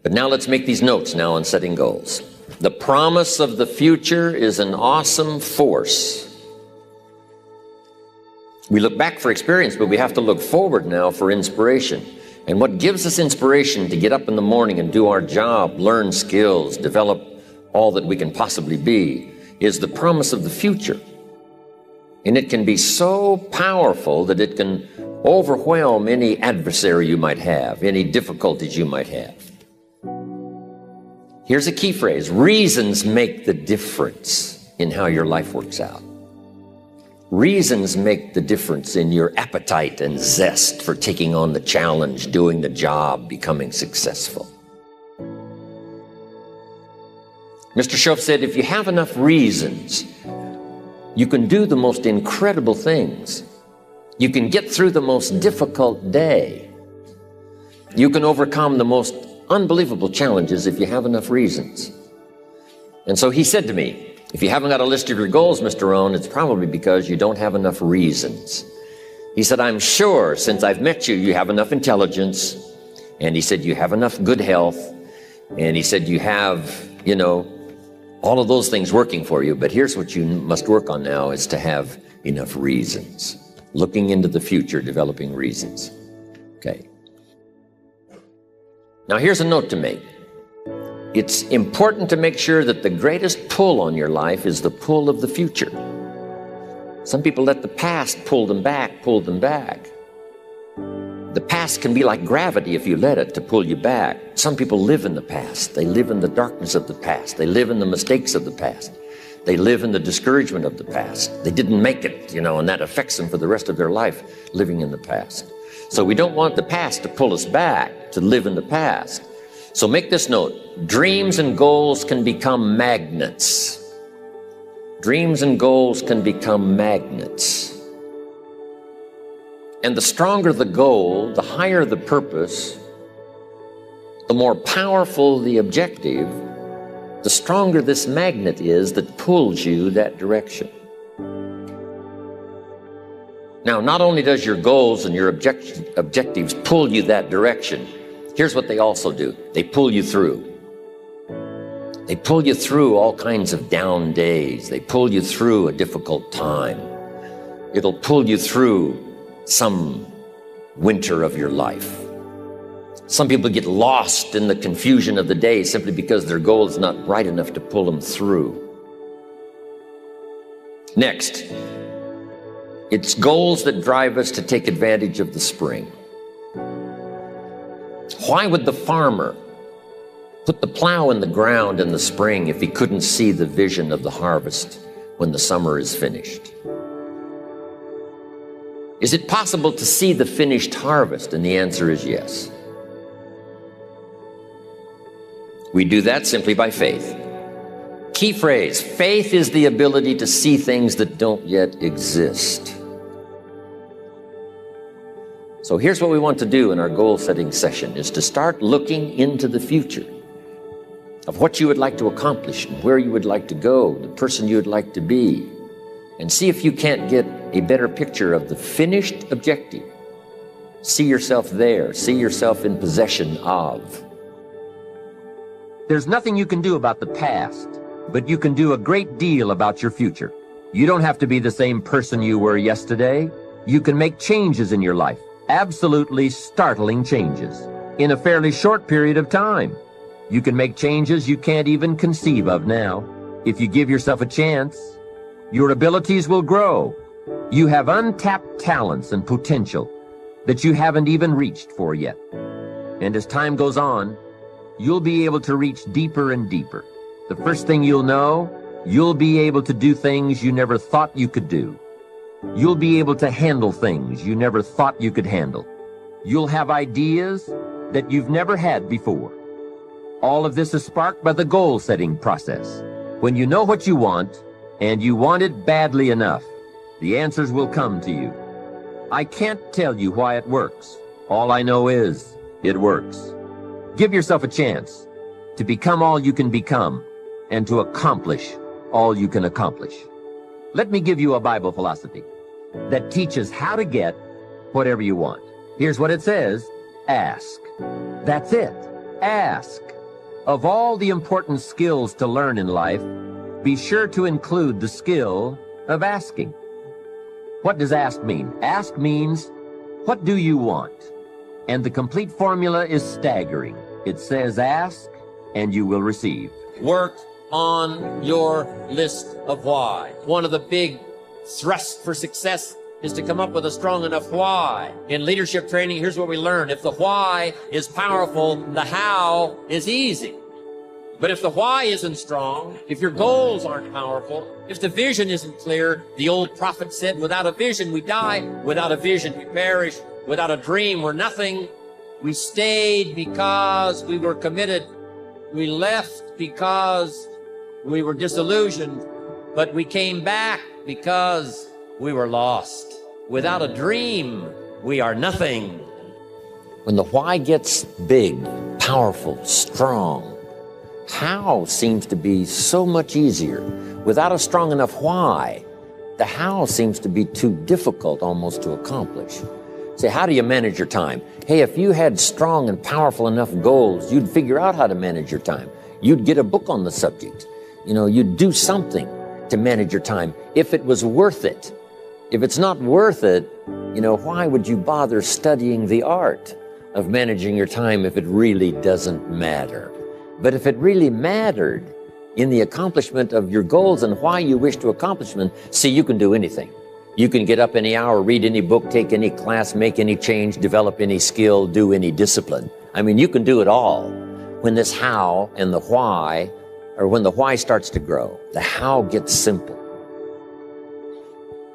But now let's make these notes now on setting goals. The promise of the future is an awesome force. We look back for experience, but we have to look forward now for inspiration. And what gives us inspiration to get up in the morning and do our job, learn skills, develop all that we can possibly be, is the promise of the future. And it can be so powerful that it can overwhelm any adversary you might have, any difficulties you might have. Here's a key phrase: reasons make the difference in how your life works out. Reasons make the difference in your appetite and zest for taking on the challenge, doing the job, becoming successful. Mr. Schoaf said, if you have enough reasons, you can do the most incredible things. You can get through the most difficult day. You can overcome the most unbelievable challenges if you have enough reasons. And so he said to me, if you haven't got a list of your goals, Mr. Rohn, it's probably because you don't have enough reasons. He said, I'm sure since I've met you, you have enough intelligence. And he said, you have enough good health. And he said, you have, all of those things working for you. But here's what you must work on now is to have enough reasons. Looking into the future, developing reasons. Okay. Now here's a note to make. It's important to make sure that the greatest pull on your life is the pull of the future. Some people let the past pull them back. The past can be like gravity if you let it to pull you back. Some people live in the past. They live in the darkness of the past. They live in the mistakes of the past. They live in the discouragement of the past. They didn't make it, and that affects them for the rest of their life, living in the past. So we don't want the past to pull us back, to live in the past. So make this note: dreams and goals can become magnets. Dreams and goals can become magnets. And the stronger the goal, the higher the purpose, the more powerful the objective, the stronger this magnet is that pulls you that direction. Now, not only does your goals and your objectives pull you that direction, here's what they also do. They pull you through. They pull you through all kinds of down days. They pull you through a difficult time. It'll pull you through some winter of your life. Some people get lost in the confusion of the day simply because their goal is not bright enough to pull them through. Next, it's goals that drive us to take advantage of the spring. Why would the farmer put the plow in the ground in the spring if he couldn't see the vision of the harvest when the summer is finished? Is it possible to see the finished harvest? And the answer is yes. We do that simply by faith. Key phrase: faith is the ability to see things that don't yet exist. So here's what we want to do in our goal-setting session, is to start looking into the future of what you would like to accomplish and where you would like to go, the person you would like to be, and see if you can't get a better picture of the finished objective. See yourself there. See yourself in possession of. There's nothing you can do about the past, but you can do a great deal about your future. You don't have to be the same person you were yesterday. You can make changes in your life, absolutely startling changes, in a fairly short period of time. You can make changes you can't even conceive of now. If you give yourself a chance, your abilities will grow. You have untapped talents and potential that you haven't even reached for yet. And as time goes on, you'll be able to reach deeper and deeper. The first thing you'll know, you'll be able to do things you never thought you could do. You'll be able to handle things you never thought you could handle. You'll have ideas that you've never had before. All of this is sparked by the goal-setting process. When you know what you want, and you want it badly enough, the answers will come to you. I can't tell you why it works. All I know is, it works. Give yourself a chance to become all you can become and to accomplish all you can accomplish. Let me give you a Bible philosophy that teaches how to get whatever you want. Here's what it says: ask. That's it. Ask. Of all the important skills to learn in life, be sure to include the skill of asking. What does ask mean? Ask means, what do you want? And the complete formula is staggering. It says ask and you will receive. Work on your list of why. One of the big thrusts for success is to come up with a strong enough why. In leadership training, here's what we learn. If the why is powerful, the how is easy. But if the why isn't strong, if your goals aren't powerful, if the vision isn't clear, the old prophet said, without a vision, we die. Without a vision, we perish. Without a dream, we're nothing. We stayed because we were committed. We left because we were disillusioned. But we came back because we were lost. Without a dream, we are nothing. When the why gets big, powerful, strong, how seems to be so much easier. Without a strong enough why, the how seems to be too difficult almost to accomplish. Say, how do you manage your time? Hey, if you had strong and powerful enough goals, you'd figure out how to manage your time. You'd get a book on the subject. You'd do something to manage your time if it was worth it. If it's not worth it, why would you bother studying the art of managing your time if it really doesn't matter? But if it really mattered in the accomplishment of your goals and why you wish to accomplish them, see, you can do anything. You can get up any hour, read any book, take any class, make any change, develop any skill, do any discipline. You can do it all. When this how and the why, or when the why starts to grow, the how gets simple.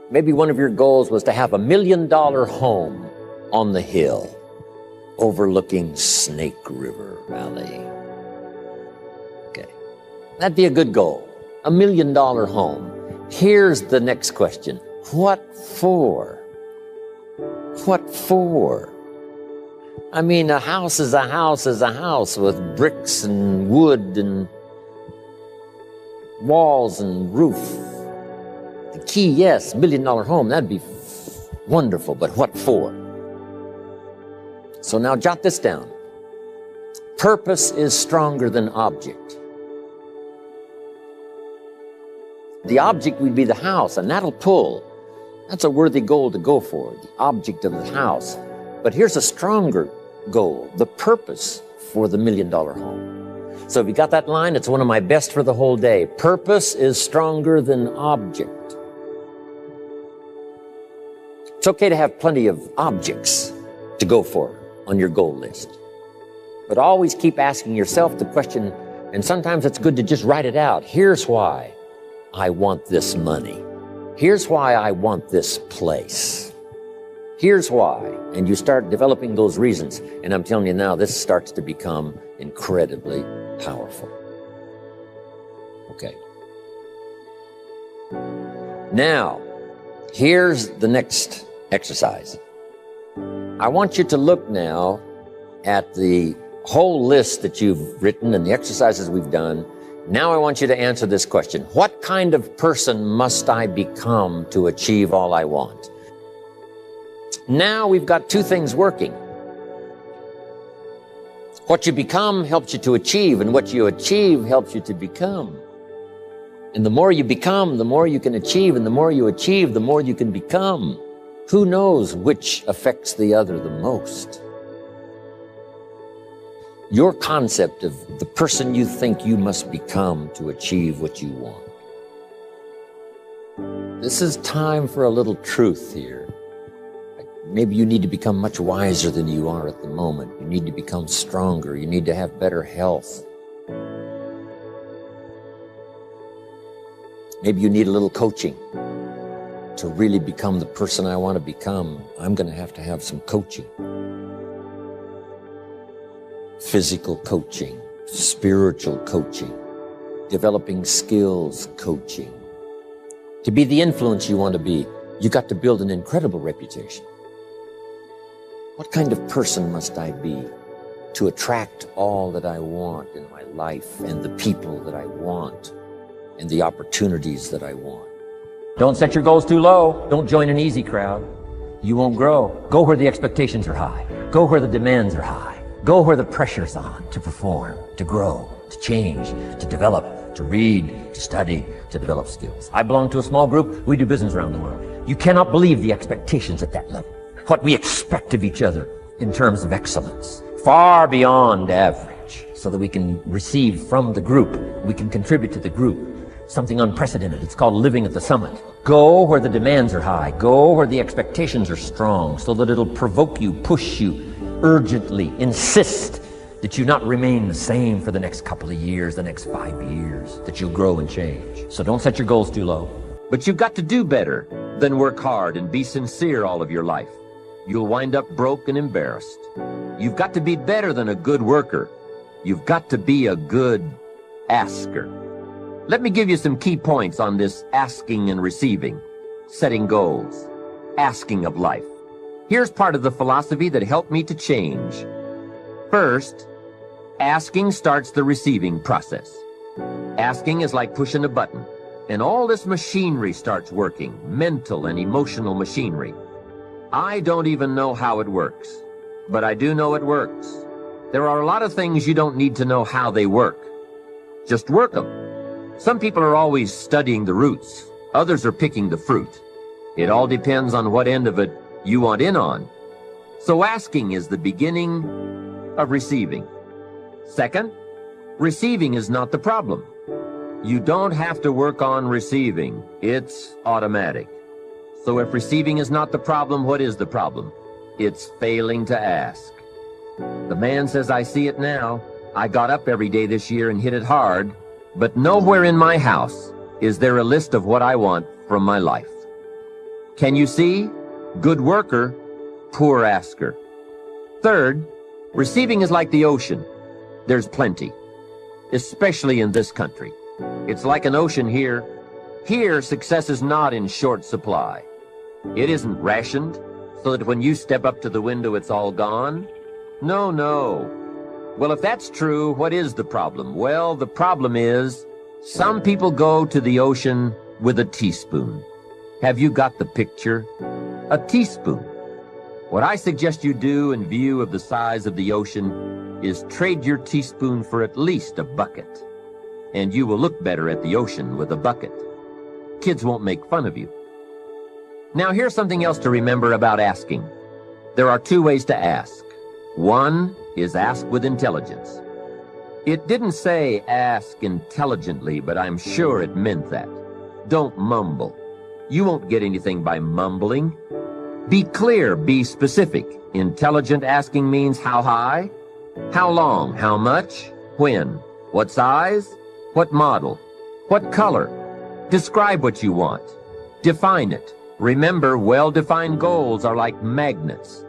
Maybe one of your goals was to have $1 million home on the hill overlooking Snake River Valley. Okay, that'd be a good goal, $1 million home. Here's the next question. What for? What for? A house is a house is a house with bricks and wood and walls and roof. The key, yes, $1 million home, that'd be wonderful, but what for? So now jot this down. Purpose is stronger than object. The object would be the house, and that'll pull. That's a worthy goal to go for, the object of the house. But here's a stronger goal, the purpose for the $1 million home. So if you got that line, it's one of my best for the whole day. Purpose is stronger than object. It's okay to have plenty of objects to go for on your goal list. But always keep asking yourself the question, and sometimes it's good to just write it out. Here's why I want this money. Here's why I want this place. Here's why. And you start developing those reasons. And I'm telling you now, this starts to become incredibly powerful. Okay. Now, here's the next exercise. I want you to look now at the whole list that you've written and the exercises we've done. Now I want you to answer this question. What kind of person must I become to achieve all I want? Now we've got two things working. What you become helps you to achieve, and what you achieve helps you to become. And the more you become, the more you can achieve, and the more you achieve, the more you can become. Who knows which affects the other the most? Your concept of the person you think you must become to achieve what you want. This is time for a little truth here. Maybe you need to become much wiser than you are at the moment. You need to become stronger. You need to have better health. Maybe you need a little coaching to really become the person I want to become. I'm going to have some coaching. Physical coaching, spiritual coaching, developing skills coaching. To be the influence you want to be, you got to build an incredible reputation. What kind of person must I be to attract all that I want in my life and the people that I want and the opportunities that I want? Don't set your goals too low. Don't join an easy crowd. You won't grow. Go where the expectations are high. Go where the demands are high. Go where the pressure's on to perform, to grow, to change, to develop, to read, to study, to develop skills. I belong to a small group. We do business around the world. You cannot believe the expectations at that level. What we expect of each other in terms of excellence, far beyond average, so that we can receive from the group, we can contribute to the group, something unprecedented. It's called living at the summit. Go where the demands are high. Go where the expectations are strong, so that it'll provoke you, push you, urgently insist that you not remain the same for the next couple of years, the next 5 years, that you'll grow and change. So don't set your goals too low. But you've got to do better than work hard and be sincere all of your life. You'll wind up broke and embarrassed. You've got to be better than a good worker. You've got to be a good asker. Let me give you some key points on this asking and receiving, setting goals, asking of life. Here's part of the philosophy that helped me to change. First, asking starts the receiving process. Asking is like pushing a button, and all this machinery starts working, mental and emotional machinery. I don't even know how it works, but I do know it works. There are a lot of things you don't need to know how they work. Just work them. Some people are always studying the roots. Others are picking the fruit. It all depends on what end of it you want in on. So asking is the beginning of receiving. Second, receiving is not the problem. You don't have to work on receiving. It's automatic. So if receiving is not the problem, what is the problem? It's failing to ask. The man says, I see it now. I got up every day this year and hit it hard, but nowhere in my house is there a list of what I want from my life. Can you see? Good worker, poor asker. Third, receiving is like the ocean. There's plenty, especially in this country. It's like an ocean here. Here, success is not in short supply. It isn't rationed, so that when you step up to the window, it's all gone. No, no. Well, if that's true, what is the problem? Well, the problem is some people go to the ocean with a teaspoon. Have you got the picture? A teaspoon. What I suggest you do in view of the size of the ocean is trade your teaspoon for at least a bucket. And you will look better at the ocean with a bucket. Kids won't make fun of you. Now, here's something else to remember about asking. There are two ways to ask. One is ask with intelligence. It didn't say ask intelligently, but I'm sure it meant that. Don't mumble. You won't get anything by mumbling. Be clear, be specific. Intelligent asking means how high, how long, how much, when, what size, what model, what color. Describe what you want. Define it. Remember, well-defined goals are like magnets.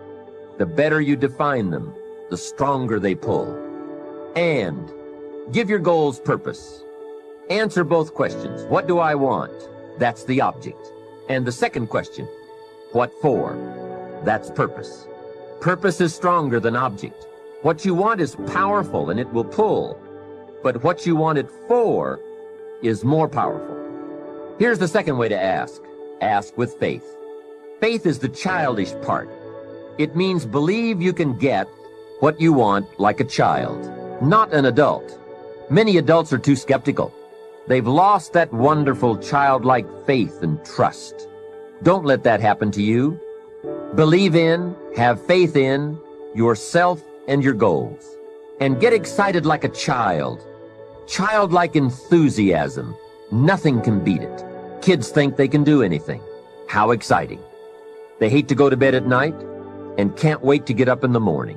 The better you define them, the stronger they pull. And give your goals purpose. Answer both questions. What do I want? That's the object. And the second question, what for? That's purpose. Purpose is stronger than object. What you want is powerful and it will pull. But what you want it for is more powerful. Here's the second way to ask. Ask with faith. Faith is the childish part. It means believe you can get what you want like a child, not an adult. Many adults are too skeptical. They've lost that wonderful childlike faith and trust. Don't let that happen to you. Believe in, have faith in yourself and your goals. And get excited like a child. Childlike enthusiasm. Nothing can beat it. Kids think they can do anything. How exciting. They hate to go to bed at night and can't wait to get up in the morning.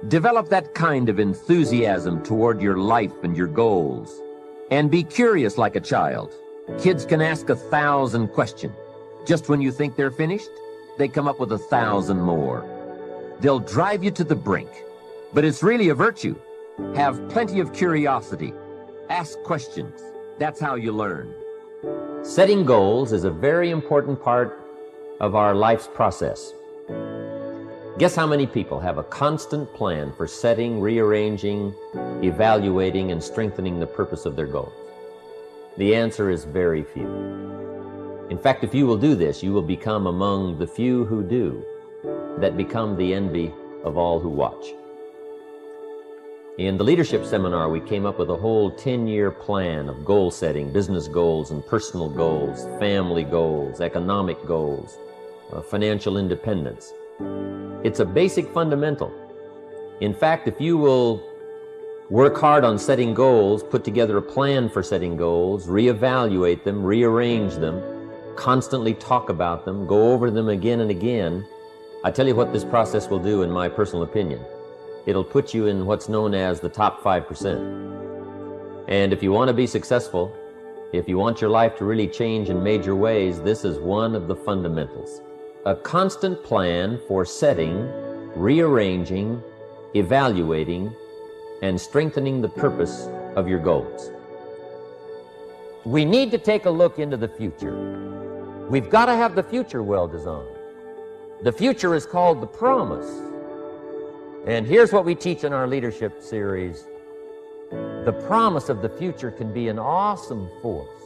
Develop that kind of enthusiasm toward your life and your goals. And be curious like a child. Kids can ask 1,000 questions. Just when you think they're finished, they come up with 1,000 more. They'll drive you to the brink. But it's really a virtue. Have plenty of curiosity. Ask questions. That's how you learn. Setting goals is a very important part of our life's process. Guess how many people have a constant plan for setting, rearranging, evaluating, and strengthening the purpose of their goals? The answer is very few. In fact, if you will do this, you will become among the few who do, that become the envy of all who watch. In the leadership seminar, we came up with a whole 10-year plan of goal setting, business goals and personal goals, family goals, economic goals, financial independence. It's a basic fundamental. In fact, if you will work hard on setting goals, put together a plan for setting goals, reevaluate them, rearrange them, constantly talk about them, go over them again and again, I tell you what this process will do in my personal opinion. It'll put you in what's known as the top 5%. And if you want to be successful, if you want your life to really change in major ways, this is one of the fundamentals. A constant plan for setting, rearranging, evaluating, and strengthening the purpose of your goals. We need to take a look into the future. We've got to have the future well designed. The future is called the promise. And here's what we teach in our leadership series. The promise of the future can be an awesome force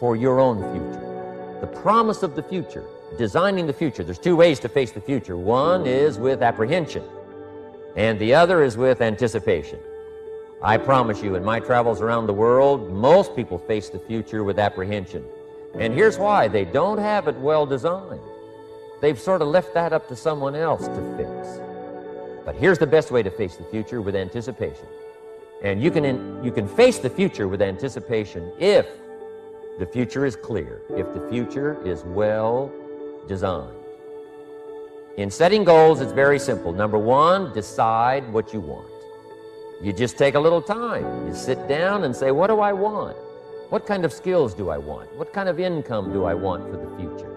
for your own future. The promise of the future, designing the future. There's two ways to face the future. One is with apprehension, and the other is with anticipation. I promise you, in my travels around the world, most people face the future with apprehension. And here's why. They don't have it well designed. They've sort of left that up to someone else to fix. But here's the best way to face the future, with anticipation. And you can face the future with anticipation if the future is clear, if the future is well designed. In setting goals, it's very simple. Number one, decide what you want. You just take a little time. You sit down and say, what do I want? What kind of skills do I want? What kind of income do I want for the future?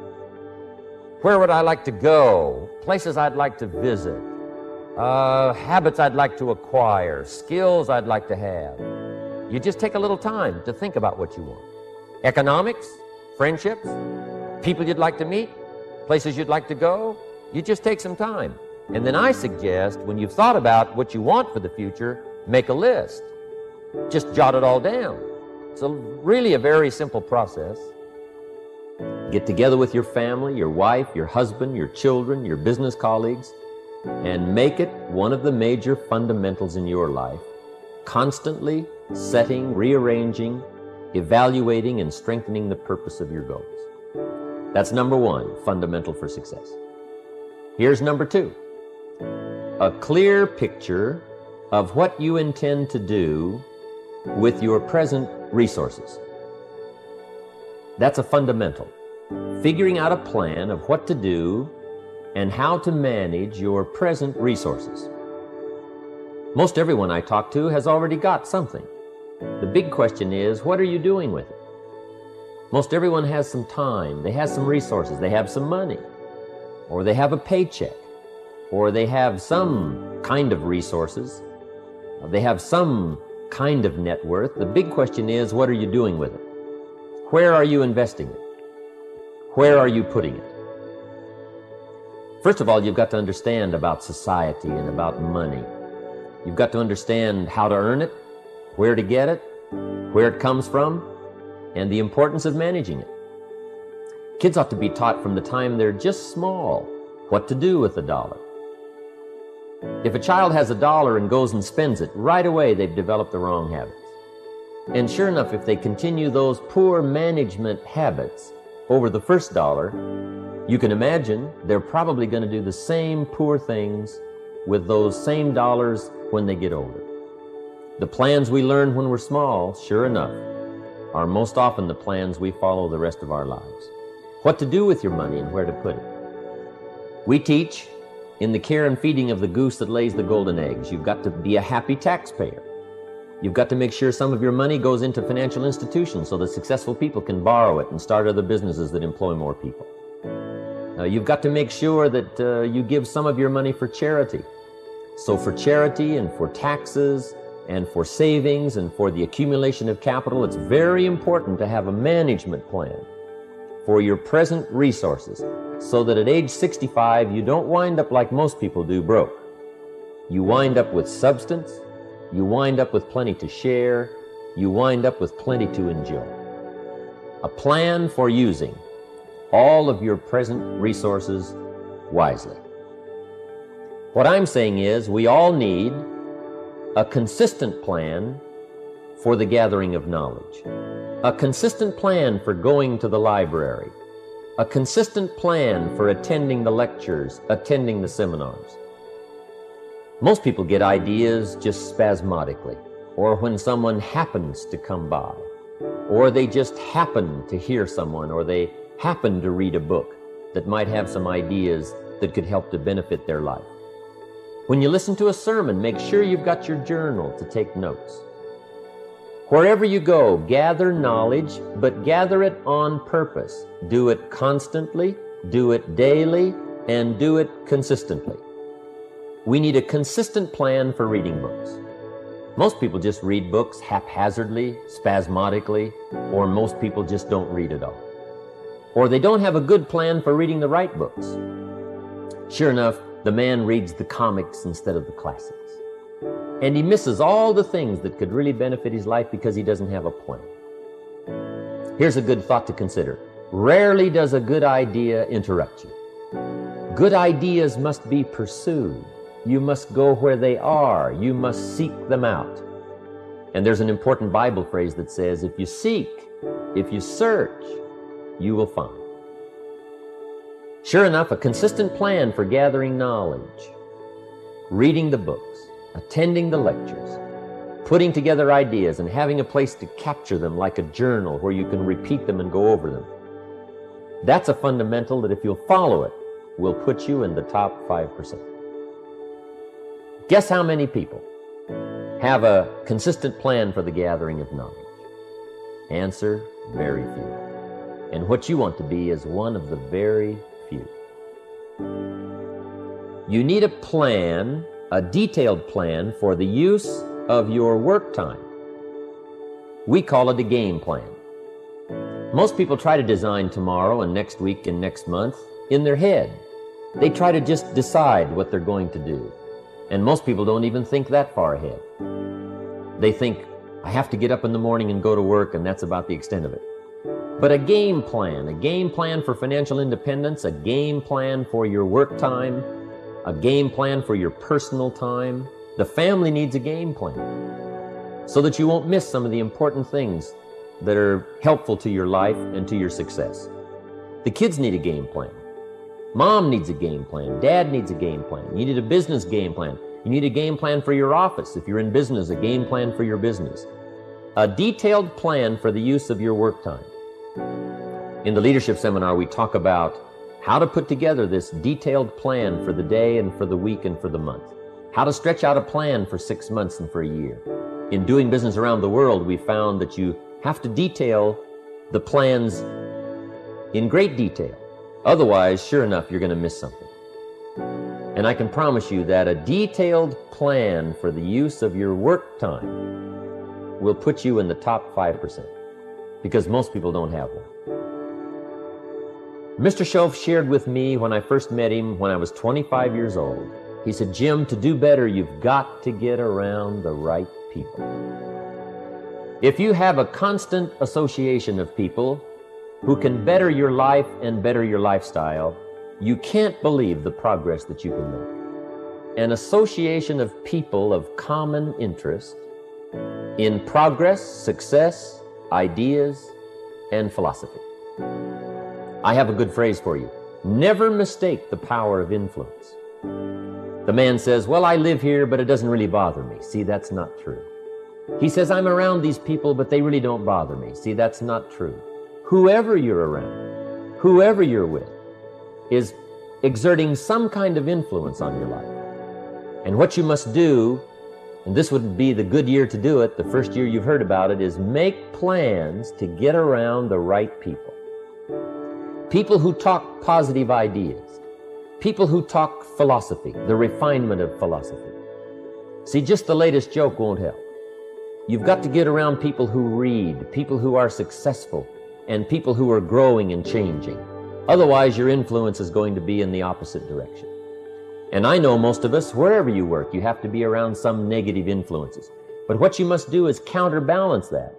Where would I like to go? Places I'd like to visit. Habits I'd like to acquire, skills I'd like to have. You just take a little time to think about what you want. Economics, friendships, people you'd like to meet, places you'd like to go. You just take some time. And then I suggest, when you've thought about what you want for the future, make a list. Just jot it all down. It's really a very simple process. Get together with your family, your wife, your husband, your children, your business colleagues, and make it one of the major fundamentals in your life, constantly setting, rearranging, evaluating, and strengthening the purpose of your goals. That's number one, fundamental for success. Here's number two, a clear picture of what you intend to do with your present resources. That's a fundamental. Figuring out a plan of what to do and how to manage your present resources. Most everyone I talk to has already got something. The big question is, what are you doing with it? Most everyone has some time, they have some resources, they have some money, or they have a paycheck, or they have some kind of resources, they have some kind of net worth. The big question is, what are you doing with it? Where are you investing it? Where are you putting it? First of all, you've got to understand about society and about money. You've got to understand how to earn it, where to get it, where it comes from, and the importance of managing it. Kids ought to be taught from the time they're just small what to do with a dollar. If a child has a dollar and goes and spends it, right away they've developed the wrong habits. And sure enough, if they continue those poor management habits over the first dollar, you can imagine they're probably going to do the same poor things with those same dollars when they get older. The plans we learn when we're small, sure enough, are most often the plans we follow the rest of our lives. What to do with your money and where to put it. We teach in the care and feeding of the goose that lays the golden eggs. You've got to be a happy taxpayer. You've got to make sure some of your money goes into financial institutions so that successful people can borrow it and start other businesses that employ more people. You've got to make sure that you give some of your money for charity. So for charity and for taxes and for savings and for the accumulation of capital, it's very important to have a management plan for your present resources so that at age 65, you don't wind up like most people do, broke. You wind up with substance, you wind up with plenty to share, you wind up with plenty to enjoy. A plan for using all of your present resources wisely. What I'm saying is we all need a consistent plan for the gathering of knowledge, a consistent plan for going to the library, a consistent plan for attending the lectures, attending the seminars. Most people get ideas just spasmodically, or when someone happens to come by, or they just happen to hear someone, or they happen to read a book that might have some ideas that could help to benefit their life. When you listen to a sermon, make sure you've got your journal to take notes. Wherever you go, gather knowledge, but gather it on purpose. Do it constantly, do it daily, and do it consistently. We need a consistent plan for reading books. Most people just read books haphazardly, spasmodically, or most people just don't read at all. Or they don't have a good plan for reading the right books. Sure enough, the man reads the comics instead of the classics. And he misses all the things that could really benefit his life because he doesn't have a plan. Here's a good thought to consider. Rarely does a good idea interrupt you. Good ideas must be pursued. You must go where they are. You must seek them out. And there's an important Bible phrase that says, if you seek, if you search, you will find. Sure enough, a consistent plan for gathering knowledge, reading the books, attending the lectures, putting together ideas and having a place to capture them like a journal where you can repeat them and go over them. That's a fundamental that if you'll follow it, will put you in the top 5%. Guess how many people have a consistent plan for the gathering of knowledge? Answer, very few. And what you want to be is one of the very few. You need a plan, a detailed plan for the use of your work time. We call it a game plan. Most people try to design tomorrow and next week and next month in their head. They try to just decide what they're going to do. And most people don't even think that far ahead. They think, I have to get up in the morning and go to work, and that's about the extent of it. But a game plan for financial independence, a game plan for your work time, a game plan for your personal time. The family needs a game plan so that you won't miss some of the important things that are helpful to your life and to your success. The kids need a game plan. Mom needs a game plan. Dad needs a game plan. You need a business game plan. You need a game plan for your office. If you're in business, a game plan for your business. A detailed plan for the use of your work time. In the leadership seminar, we talk about how to put together this detailed plan for the day and for the week and for the month. How to stretch out a plan for 6 months and for a year. In doing business around the world, we found that you have to detail the plans in great detail. Otherwise, sure enough, you're going to miss something. And I can promise you that a detailed plan for the use of your work time will put you in the top 5%, because most people don't have one. Mr. Shoaff shared with me when I first met him when I was 25 years old. He said, Jim, to do better, you've got to get around the right people. If you have a constant association of people who can better your life and better your lifestyle, you can't believe the progress that you can make. An association of people of common interest in progress, success, ideas, and philosophy. I have a good phrase for you. Never mistake the power of influence. The man says, well, I live here, but it doesn't really bother me. See, that's not true. He says, I'm around these people, but they really don't bother me. See, that's not true. Whoever you're around, whoever you're with, is exerting some kind of influence on your life. And what you must do, and this would be the good year to do it, the first year you've heard about it, is make plans to get around the right people. People who talk positive ideas. People who talk philosophy, the refinement of philosophy. See, just the latest joke won't help. You've got to get around people who read, people who are successful, and people who are growing and changing. Otherwise, your influence is going to be in the opposite direction. And I know most of us, wherever you work, you have to be around some negative influences. But what you must do is counterbalance that